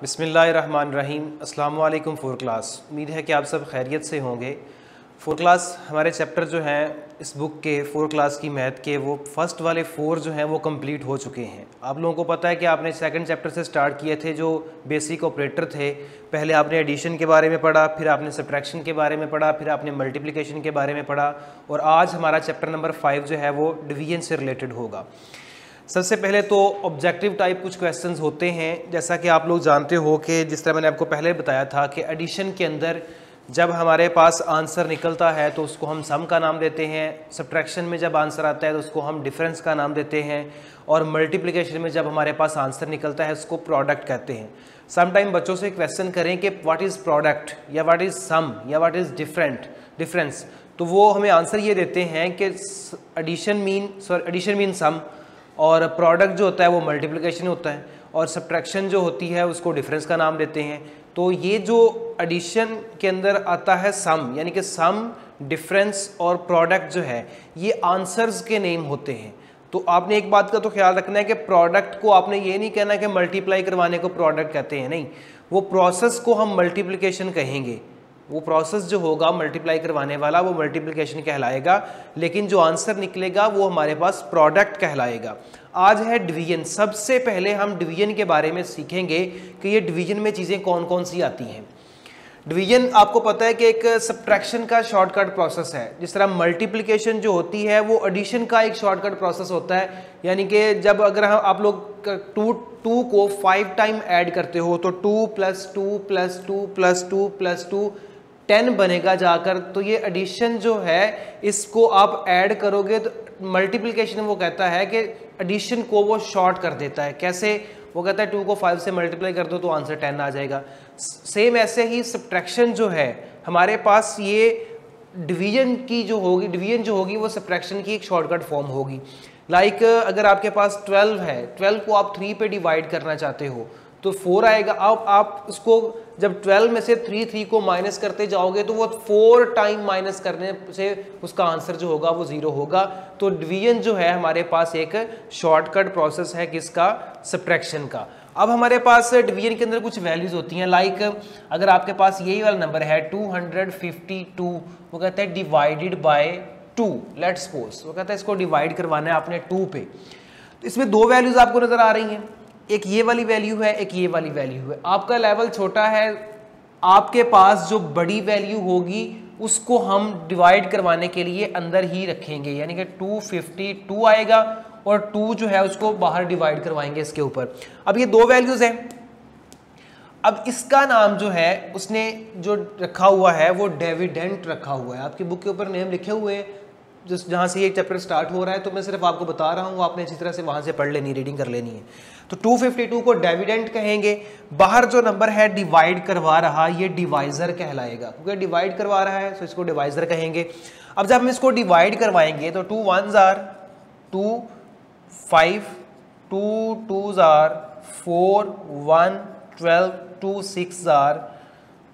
बिस्मिल्लाहिर्रहमानिर्रहीम। अस्सलाम वालेकुम फोर क्लास। उम्मीद है कि आप सब खैरियत से होंगे। फोर क्लास हमारे चैप्टर जो हैं इस बुक के फोर क्लास की मैथ के वो फर्स्ट वाले 4 जो हैं वो कंप्लीट हो चुके हैं। आप लोगों को पता है कि आपने सेकंड चैप्टर से स्टार्ट किए थे जो बेसिक ऑपरेटर थे। पहले आपने एडिशन के बारे में पढ़ा, फिर आपने सब्ट्रैक्शन के बारे में पढ़ा, फिर आपने मल्टीप्लिकेशन के बारे में पढ़ा और आज हमारा चैप्टर नंबर 5 जो है वो डिवीजन से रिलेटेड होगा। सबसे पहले तो ऑब्जेक्टिव टाइप कुछ क्वेश्चंस होते हैं। जैसा कि आप लोग जानते हो कि जिस तरह मैंने आपको पहले बताया था कि एडिशन के अंदर जब हमारे पास आंसर निकलता है तो उसको हम सम का नाम देते हैं, सब्ट्रैक्शन में जब आंसर आता है तो उसको हम डिफरेंस का नाम देते हैं और मल्टीप्लिकेशन में जब हमारे पास आंसर निकलता है उसको प्रोडक्ट कहते हैं। सम टाइम बच्चों से क्वेश्चन करें कि व्हाट इज़ प्रोडक्ट या व्हाट इज़ सम या व्हाट इज़ डिफरेंस, तो वो हमें आंसर ये देते हैं कि एडिशन मीन सम और प्रोडक्ट जो होता है वो मल्टीप्लिकेशन होता है और सब्ट्रैक्शन जो होती है उसको डिफरेंस का नाम देते हैं। तो ये जो एडिशन के अंदर आता है सम, यानी कि सम, डिफरेंस और प्रोडक्ट जो है ये आंसर्स के नेम होते हैं। तो आपने एक बात का तो ख्याल रखना है कि प्रोडक्ट को आपने ये नहीं कहना कि मल्टीप्लाई करवाने को प्रोडक्ट कहते हैं, नहीं, वो प्रोसेस को हम मल्टीप्लिकेशन कहेंगे। वो प्रोसेस जो होगा मल्टीप्लाई करवाने वाला वो मल्टीप्लिकेशन कहलाएगा, लेकिन जो आंसर निकलेगा वो हमारे पास प्रोडक्ट कहलाएगा। आज है डिवीजन। सबसे पहले हम डिवीजन के बारे में सीखेंगे कि ये डिवीजन में चीज़ें कौन कौन सी आती हैं। डिवीजन आपको पता है कि एक सब्ट्रैक्शन का शॉर्टकट प्रोसेस है, जिस तरह मल्टीप्लिकेशन जो होती है वो एडिशन का एक शॉर्टकट प्रोसेस होता है। यानी कि जब अगर आप लोग टू को 5 टाइम ऐड करते हो तो 2 + 2 + 2 + 2 + 2 10 बनेगा जाकर। तो ये एडिशन जो है इसको आप ऐड करोगे तो मल्टीप्लिकेशन वो कहता है कि एडिशन को वो शॉर्ट कर देता है। कैसे? वो कहता है 2 को 5 से मल्टीप्लाई कर दो तो आंसर 10 आ जाएगा। सेम ऐसे ही सब्ट्रैक्शन जो है हमारे पास ये डिवीजन जो होगी वो सब्ट्रैक्शन की एक शॉर्टकट फॉर्म होगी। लाइक अगर आपके पास 12 है, 12 को आप 3 पे डिवाइड करना चाहते हो तो 4 आएगा। अब आप उसको जब 12 में से 3 को माइनस करते जाओगे तो वो 4 टाइम माइनस करने से उसका आंसर जो होगा वो 0 होगा। तो डिवीजन जो है हमारे पास एक शॉर्टकट प्रोसेस है किसका? सब्ट्रैक्शन का। अब हमारे पास डिवीजन के अंदर कुछ वैल्यूज होती हैं। लाइक अगर आपके पास यही वाला नंबर है 252, वो कहता है डिवाइडेड बाय 2। लेट्स सपोज वो कहता है इसको डिवाइड करवाना है आपने 2 पे। तो इसमें 2 वैल्यूज आपको नजर आ रही हैं, एक ये वाली वैल्यू है, एक ये वाली वैल्यू है। आपका लेवल छोटा है, आपके पास जो बड़ी वैल्यू होगी उसको हम डिवाइड करवाने के लिए अंदर ही रखेंगे, यानी कि 252 आएगा और 2 जो है उसको बाहर डिवाइड करवाएंगे इसके ऊपर। अब ये 2 वैल्यूज हैं। अब इसका नाम जो है उसने जो रखा हुआ है वो डिविडेंड रखा हुआ है। आपकी बुक के ऊपर नेम लिखे हुए हैं जिस जहाँ से ये चैप्टर स्टार्ट हो रहा है, तो मैं सिर्फ आपको बता रहा हूँ, आपने अच्छी तरह से वहाँ से पढ़ लेनी, रीडिंग कर लेनी है। तो 252 को डिविडेंड कहेंगे। बाहर जो नंबर है डिवाइड करवा रहा ये डिवाइजर कहलाएगा, क्योंकि डिवाइड करवा रहा है तो इसको डिवाइजर कहेंगे। अब जब हम इसको डिवाइड करवाएंगे तो 2 1s are 2, 5, 2 2s are 4, 1 12, 2 6s are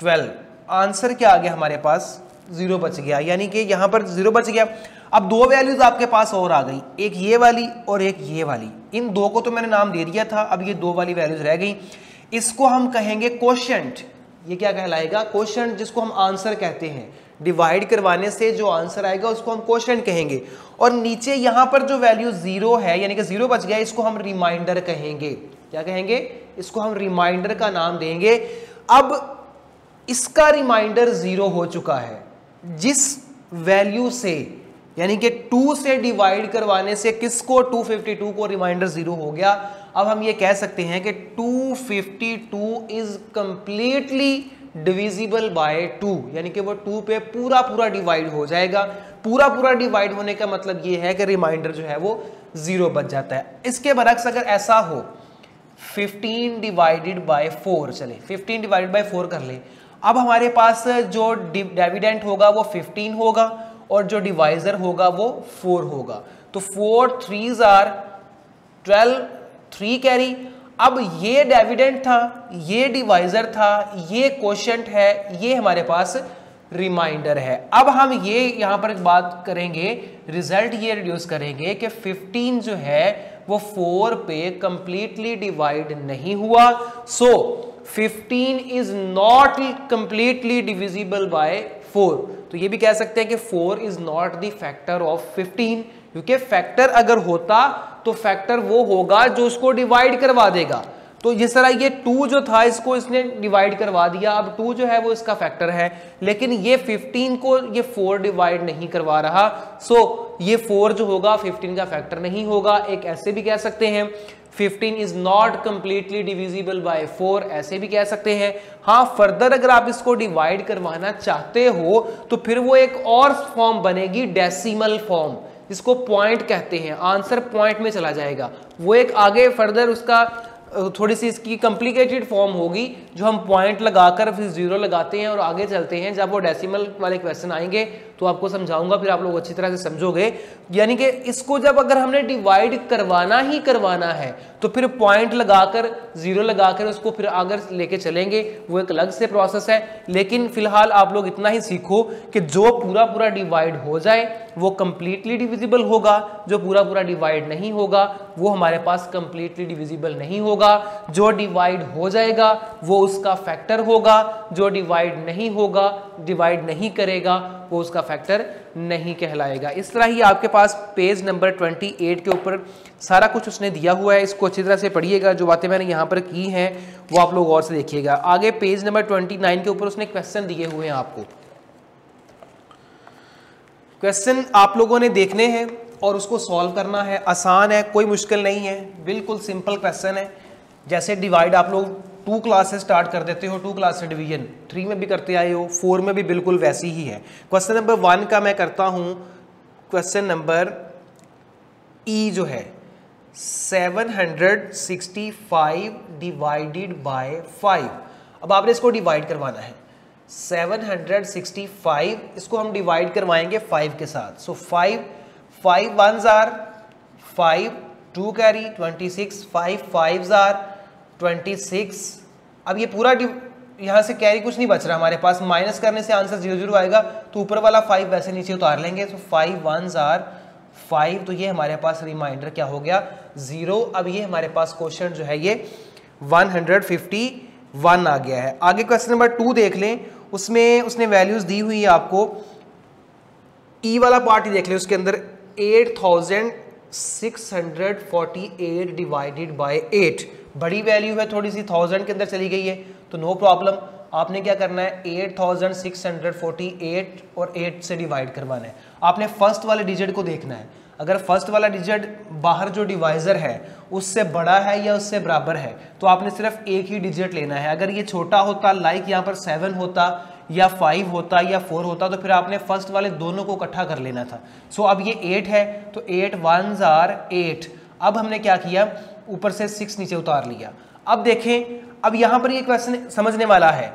12। Answer क्या आ गया हमारे पास? 0 बच गया, यानी कि यहाँ पर 0 बच गया। अब 2 वैल्यूज आपके पास और आ गई, एक ये वाली और एक ये वाली। इन 2 को तो मैंने नाम दे दिया था, अब ये 2 वाली वैल्यूज रह गई। इसको हम कहेंगे कोशेंट। ये क्या कहलाएगा? कोशेंट, जिसको हम आंसर कहते हैं। डिवाइड करवाने से जो आंसर आएगा उसको हम कोशेंट कहेंगे। और नीचे यहाँ पर जो वैल्यू 0 है, यानी कि 0 बच गया, इसको हम रिमाइंडर कहेंगे। क्या कहेंगे? इसको हम रिमाइंडर का नाम देंगे। अब इसका रिमाइंडर 0 हो चुका है, जिस वैल्यू से यानी कि 2 से डिवाइड करवाने से किसको? 252 को रिमाइंडर 0 हो गया। अब हम ये कह सकते हैं कि 252 इज कंप्लीटली डिविजिबल बाय 2, यानी कि वो 2 पे पूरा डिवाइड हो जाएगा। पूरा डिवाइड होने का मतलब ये है कि रिमाइंडर जो है वो 0 बच जाता है। इसके बरक्स अगर ऐसा हो 15 डिवाइडेड बाय 4, चले 15 डिवाइडेड बाय 4 कर ले। अब हमारे पास जो डिविडेंड होगा वो 15 होगा और जो डिवाइजर होगा वो 4 होगा। तो 4 3s are 12, 3 कैरी। अब ये डिविडेंड था, ये डिवाइजर था, ये कोशेंट है, ये हमारे पास रिमाइंडर है। अब हम ये यहाँ पर एक बात करेंगे, रिजल्ट ये रिड्यूस करेंगे कि 15 जो है वो 4 पे कंप्लीटली डिवाइड नहीं हुआ। सो 15 is not completely divisible by 4। तो ये भी कह सकते हैं कि 4 is not the factor of 15, क्योंकि फैक्टर अगर होता तो फैक्टर वो होगा जो उसको डिवाइड करवा देगा। तो जिस तरह ये 2 जो था इसको इसने डिवाइड करवा दिया, अब 2 जो है वो इसका फैक्टर है, लेकिन ये 15 को ये 4 डिवाइड नहीं करवा रहा, सो ये 4 जो होगा 15 का फैक्टर नहीं होगा। एक ऐसे भी कह सकते हैं 15 is not completely divisible by 4, ऐसे भी कह सकते हैं। हाँ, फर्दर अगर आप इसको डिवाइड करवाना चाहते हो तो फिर वो एक और फॉर्म बनेगी, डेसिमल फॉर्म, जिसको पॉइंट कहते हैं। आंसर पॉइंट में चला जाएगा, वो एक आगे फर्दर उसका थोड़ी सी इसकी कॉम्प्लिकेटेड फॉर्म होगी, जो हम पॉइंट लगाकर फिर जीरो लगाते हैं और आगे चलते हैं। जब वो डेसिमल वाले क्वेश्चन आएंगे तो आपको समझाऊंगा, फिर आप लोग अच्छी तरह से समझोगे। यानी कि इसको जब अगर हमने डिवाइड करवाना ही करवाना है तो फिर पॉइंट लगाकर जीरो लगाकर उसको फिर आगे लेके चलेंगे, वो एक अलग से प्रोसेस है। लेकिन फिलहाल आप लोग इतना ही सीखो कि जो पूरा पूरा डिवाइड हो जाए वो कंप्लीटली डिविजिबल होगा, जो पूरा पूरा डिवाइड नहीं होगा वो हमारे पास कंप्लीटली डिविजिबल नहीं होगा। जो डिवाइड हो जाएगा वो उसका फैक्टर होगा, जो डिवाइड नहीं होगा, डिवाइड नहीं करेगा, वो उसका फैक्टर नहीं कहलाएगा। इस तरह ही आपके पास पेज नंबर 28 के ऊपर सारा कुछ उसने दिया हुआ है, इसको अच्छी तरह से पढ़िएगा। जो बातें मैंने यहाँ पर की हैं वो आप लोग और से देखिएगा। आगे पेज नंबर 29 के ऊपर उसने क्वेश्चन दिए हुए हैं आपको। क्वेश्चन आप लोगों ने देखने हैं और उसको सॉल्व करना है। आसान है, कोई मुश्किल नहीं है, बिल्कुल सिंपल क्वेश्चन है। जैसे डिवाइड आप लोग 2 क्लास से स्टार्ट कर देते हो, 2 क्लास से डिवीजन 3 में भी करते आए हो, 4 में भी बिल्कुल वैसी ही है। क्वेश्चन नंबर 1 का मैं करता हूं। क्वेश्चन नंबर ई जो है 765 डिवाइडेड बाय 5। अब आपने इसको डिवाइड करवाना है। 765 इसको हम डिवाइड करवाएंगे 5 के साथ। So 5 1s are 5, 2 carry 26, 5 5s are 26। अब ये पूरा यहाँ से कैरी कुछ नहीं बच रहा हमारे पास, माइनस करने से आंसर 0 0 आएगा, तो ऊपर वाला 5 वैसे नीचे उतार लेंगे। तो 5 1s आर 5, तो ये हमारे पास रिमाइंडर क्या हो गया 0। अब ये हमारे पास क्वेश्चन जो है ये 151 आ गया है। आगे क्वेश्चन नंबर 2 देख लें, उसमें उसने वैल्यूज दी हुई है आपको। ई वाला पार्ट ही देख लें, उसके अंदर 8648 डिवाइडेड बाय 8, बड़ी वैल्यू है थोड़ी सी, 1000 के अंदर चली गई है, तो नो प्रॉब्लम। आपने क्या करना है 8648 और 8 से डिवाइड करवाना है। आपने फर्स्ट वाले डिजिट को देखना है। अगर फर्स्ट वाला डिजिट बाहर जो डिवाइजर है उससे बड़ा है या उससे बराबर है तो आपने सिर्फ एक ही डिजिट लेना है। अगर ये छोटा होता, लाइक यहाँ पर 7 होता या 5 होता या 4 होता, तो फिर आपने फर्स्ट वाले दोनों को इकट्ठा कर लेना था। सो अब ये 8 है, तो 8 1s आर 8। अब हमने क्या किया, ऊपर से 6 नीचे उतार लिया। अब देखें, अब यहाँ पर ये क्वेश्चन समझने वाला है।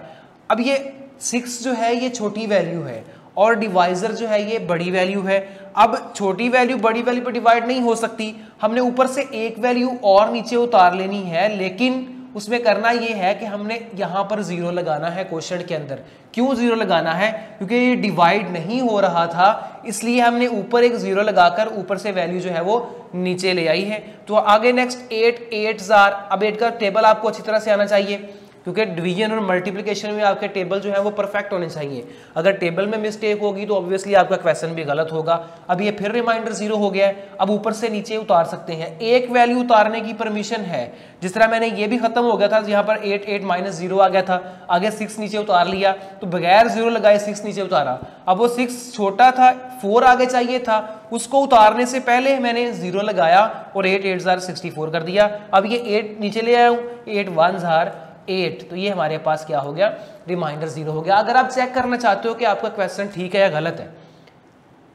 अब ये 6 जो है ये छोटी वैल्यू है और डिवाइजर जो है ये बड़ी वैल्यू है। अब छोटी वैल्यू बड़ी वैल्यू पर डिवाइड नहीं हो सकती, हमने ऊपर से एक वैल्यू और नीचे उतार लेनी है, लेकिन उसमें करना ये है कि हमने यहाँ पर 0 लगाना है क्वेश्चन के अंदर। क्यों 0 लगाना है? क्योंकि ये डिवाइड नहीं हो रहा था, इसलिए हमने ऊपर एक 0 लगाकर ऊपर से वैल्यू जो है वो नीचे ले आई है। तो आगे नेक्स्ट 8 8s आर। अब 8 का टेबल आपको अच्छी तरह से आना चाहिए, क्योंकि डिवीजन और मल्टीप्लिकेशन में आपके टेबल जो है वो परफेक्ट होने चाहिए। अगर टेबल में मिस्टेक होगी तो ऑब्वियसली आपका क्वेश्चन भी गलत होगा। अब ये फिर रिमाइंडर 0 हो गया है। अब ऊपर से नीचे उतार सकते हैं, एक वैल्यू उतारने की परमिशन है। जिस तरह मैंने ये भी खत्म हो गया था, यहाँ पर 8 8 - 0 आ गया था, आगे 6 नीचे उतार लिया, तो बगैर 0 लगाए 6 नीचे उतारा। अब वो 6 छोटा था, 4 आगे चाहिए था, उसको उतारने से पहले मैंने 0 लगाया और 8 8s आर 64 कर दिया। अब ये 8 नीचे ले आया हूँ, 8 1s आर 8, तो ये हमारे पास क्या हो गया, रिमाइंडर 0 हो गया। अगर आप चेक करना चाहते हो कि आपका क्वेश्चन ठीक है या गलत है,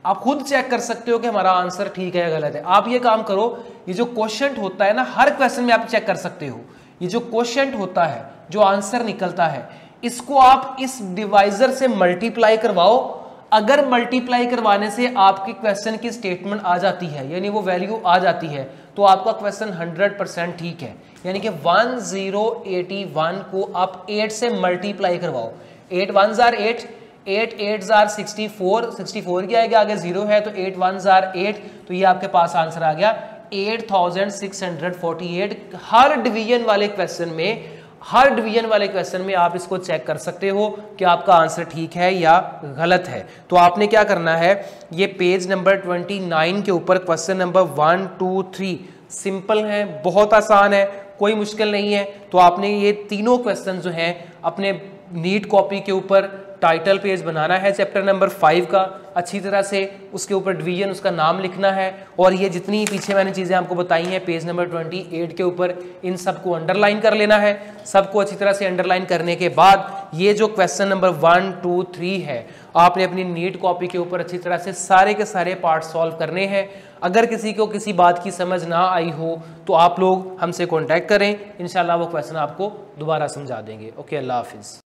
आप खुद चेक कर सकते हो कि हमारा आंसर ठीक है या गलत है। आप ये काम करो, ये जो क्वेश्चन होता है ना, हर क्वेश्चन में आप चेक कर सकते हो। ये जो क्वेश्चन होता है, जो आंसर निकलता है, इसको आप इस डिवाइजर से मल्टीप्लाई करवाओ। अगर मल्टीप्लाई करवाने से आपकी क्वेश्चन की स्टेटमेंट आ जाती है, यानी वो वैल्यू आ जाती है, तो आपका क्वेश्चन 100% ठीक है। यानी कि 1081 को आप 8 से मल्टीप्लाई करवाओ। 8 1s आर 8, 8 8s आर 64, 64 क्या आएगा, आगे 0 है, तो 8 1s आर 8, तो ये आपके पास आंसर आ गया 8648। हर डिवीजन वाले क्वेश्चन में हर डिवीजन वाले क्वेश्चन में आप इसको चेक कर सकते हो कि आपका आंसर ठीक है या गलत है। तो आपने क्या करना है, ये पेज नंबर 29 के ऊपर क्वेश्चन नंबर 1, 2, 3 सिंपल है, बहुत आसान है, कोई मुश्किल नहीं है। तो आपने ये तीनों क्वेश्चन जो हैं अपने नीट कॉपी के ऊपर टाइटल पेज बनाना है चैप्टर नंबर 5 का अच्छी तरह से, उसके ऊपर डिवीजन उसका नाम लिखना है, और ये जितनी पीछे मैंने चीज़ें आपको बताई हैं पेज नंबर 28 के ऊपर, इन सबको अंडरलाइन कर लेना है। सबको अच्छी तरह से अंडरलाइन करने के बाद ये जो क्वेश्चन नंबर 1, 2, 3 है आपने अपनी नीट कॉपी के ऊपर अच्छी तरह से सारे के सारे पार्ट सॉल्व करने हैं। अगर किसी को किसी बात की समझ ना आई हो तो आप लोग हमसे कॉन्टैक्ट करें, इंशाल्लाह वो क्वेश्चन आपको दोबारा समझा देंगे। ओके, अल्लाह हाफिज़।